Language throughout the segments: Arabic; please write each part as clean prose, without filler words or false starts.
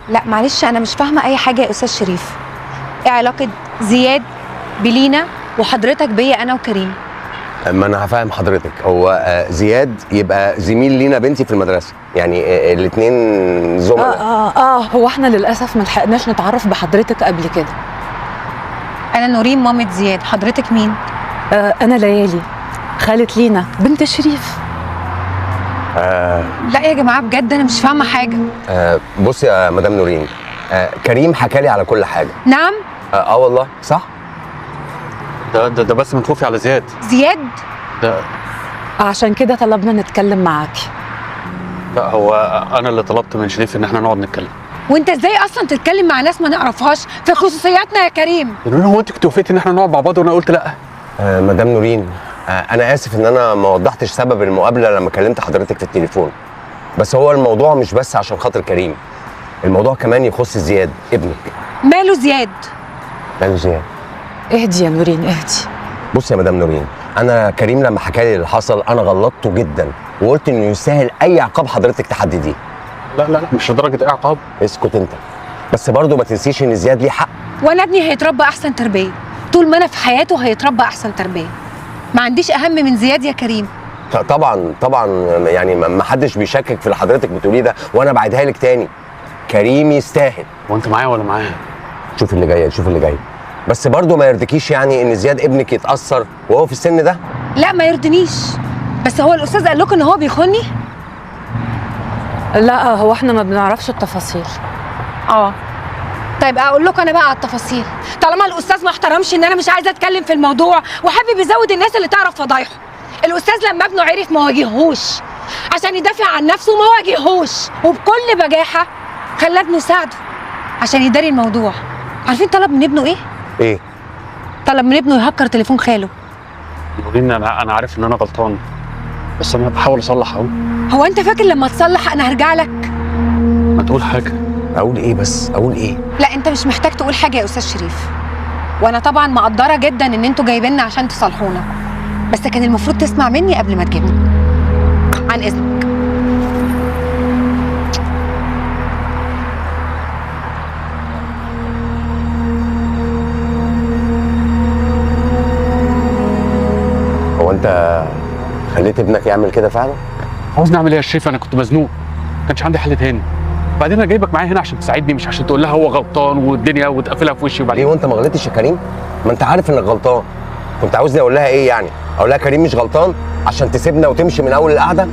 لا معلش انا مش فاهمه اي حاجه يا استاذ شريف. ايه علاقه زياد بلينا وحضرتك بيا انا وكريم؟ ما انا هفهم حضرتك. هو زياد يبقى زميل لينا بنتي في المدرسه، يعني الاثنين زملاء. هو احنا للاسف ما لحقناش نتعرف بحضرتك قبل كده. انا نورين مامة زياد، حضرتك مين؟ انا ليالي خالة لينا بنت شريف. لا يا جماعه بجد انا مش فاهمه حاجه. بصي يا مدام نورين، كريم حكى لي على كل حاجه. نعم؟ والله صح. ده بس من خوفي على زياد. زياد؟ ده عشان كده طلبنا نتكلم معاكي. لا، هو انا اللي طلبت من شريف ان احنا نقعد نتكلم. وانت ازاي اصلا تتكلم مع ناس ما نعرفهاش في خصوصياتنا يا كريم؟ نورين، هو انت كنت وافقتي ان احنا نقعد مع بعض وانا قلت لا؟ مدام نورين، انا اسف ان انا ما وضحتش سبب المقابله لما كلمت حضرتك في التليفون، بس هو الموضوع مش بس عشان خاطر كريم، الموضوع كمان يخص زياد ابنك. ماله زياد؟ ماله زياد؟ اهدي يا نورين اهدي. بص يا مدام نورين، انا كريم لما حكى لي اللي حصل انا غلطته جدا وقلت انه يستاهل اي عقاب حضرتك تحدديه. لا مش لدرجه عقاب. اسكت انت بس، برضه ما تنسيش ان زياد ليه حق. وانا ابني هيتربى احسن تربيه، طول ما انا في حياته هيتربى احسن تربيه. ما عنديش اهم من زياد يا كريم. طبعا يعني ما حدش بيشكك في اللي حضرتك بتقوليه ده، وانا بعدها لك تاني، كريم يستاهل. وانت معايا ولا معايا؟ شوف اللي جاي شوف اللي جاي، بس برضه ما يرضيكيش يعني ان زياد ابنك يتاثر وهو في السن ده؟ لا ما يرضنيش، بس هو الاستاذ قال لكم ان هو بيخوني؟ لا هو احنا ما بنعرفش التفاصيل. طيب اقول لكم انا بقى على التفاصيل، طالما الاستاذ ما احترمش ان انا مش عايزه اتكلم في الموضوع وحابب يزود الناس اللي تعرف فضايحه. الاستاذ لما ابنه عرف ما واجههوش عشان يدافع عن نفسه، ما واجههوش وبكل بجاحه خلى ابنه يساعده عشان يداري الموضوع. عارفين طلب من ابنه ايه؟ ايه؟ طلب من ابنه يهكر تليفون خاله. نورين، انا عارف ان انا غلطان، بس انا بحاول اصلح اهو. هو انت فاكر لما تصلح انا هرجع لك؟ ما تقول حاجه. اقول ايه بس؟ اقول ايه؟ لا انت مش محتاج تقول حاجه يا استاذ شريف، وانا طبعا مقدره جدا ان انتوا جايبيننا عشان تصالحونا، بس كان المفروض تسمع مني قبل ما تجيبني. عن اذنك. هو انت خليت ابنك يعمل كده فعلا؟ عاوزني اعمل ايه يا شريف؟ انا كنت مزنوق، ما كانش عندي حل تاني. بعدين انا جايبك معايا هنا عشان تساعدني، مش عشان تقول لها هو غلطان والدنيا وتقفلها في وشي. وبعدين ليه وانت ما غلطتش يا كريم؟ ما انت عارف انك غلطان. كنت عاوزني اقول لها ايه يعني؟ اقول لها كريم مش غلطان عشان تسيبنا وتمشي من اول القعده؟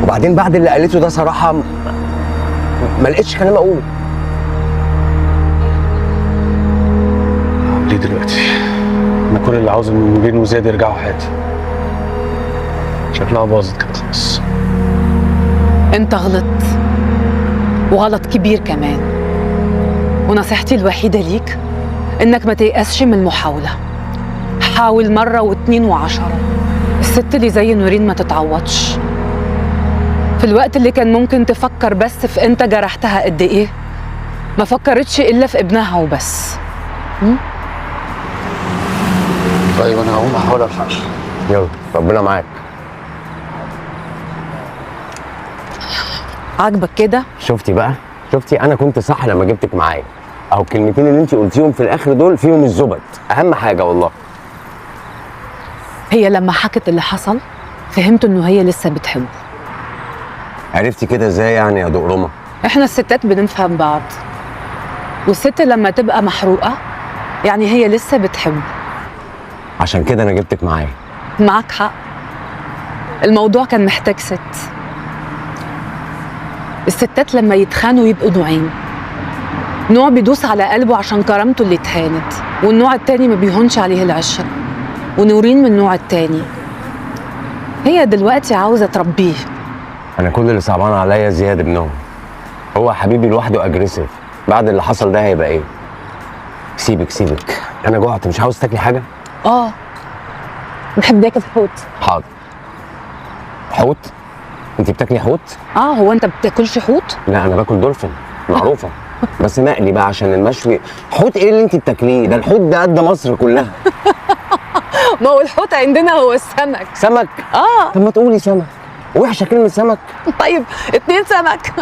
وبعدين بعد اللي قالته ده صراحه ما لقيتش كلام اقوله. ليه دلوقتي؟ انا كل اللي عاوزه ان نورين وزياد يرجعوا حياتي. شكلها باظت كده خلاص. انت غلطت وغلط كبير كمان، ونصيحتي الوحيدة ليك انك ما تيأسش من المحاولة. حاول مرة واتنين وعشرة. الست اللي زي نورين ما تتعوضش. في الوقت اللي كان ممكن تفكر بس في انت جرحتها قد ايه، ما فكرتش الا في ابنها وبس. طيب انا هقوم احاول الحق. يلا ربنا معاك. عاجبك كده؟ شفتي بقى؟ شفتي انا كنت صح لما جبتك معايا. اهو الكلمتين اللي انت قلتيهم في الاخر دول فيهم الزبد، اهم حاجه والله. هي لما حكت اللي حصل فهمت انه هي لسه بتحبه. عرفتي كده ازاي يعني يا دقرمه؟ احنا الستات بنفهم بعض، والست لما تبقى محروقة يعني هي لسه بتحبه. عشان كده انا جبتك معايا. معاك حق، الموضوع كان محتاج ست. الستات لما يتخانوا يبقوا نوعين، نوع بيدوس على قلبه عشان كرامته اللي اتهانت، والنوع التاني ما بيهونش عليه العشرة. ونورين من النوع التاني، هي دلوقتي عاوزة تربيه. انا كل اللي صعبان عليا زياد ابنهم. هو حبيبي لوحده اجريسيف، بعد اللي حصل ده هيبقى ايه؟ سيبك انا جوعت، مش عاوز تاكلي حاجه؟ بحب اكل حوت. حاضر. حوت؟ انت بتاكلي حوت؟ هو انت بتاكلش حوت؟ لا انا باكل دولفين معروفه بس مقلي بقى عشان المشوي. حوت ايه اللي انت بتاكليه ده؟ الحوت ده قد مصر كلها. ما هو الحوت عندنا هو السمك. سمك؟ طب ما تقولي سمك. وحشه كلمه سمك. طيب 2 سمك.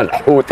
الحوت.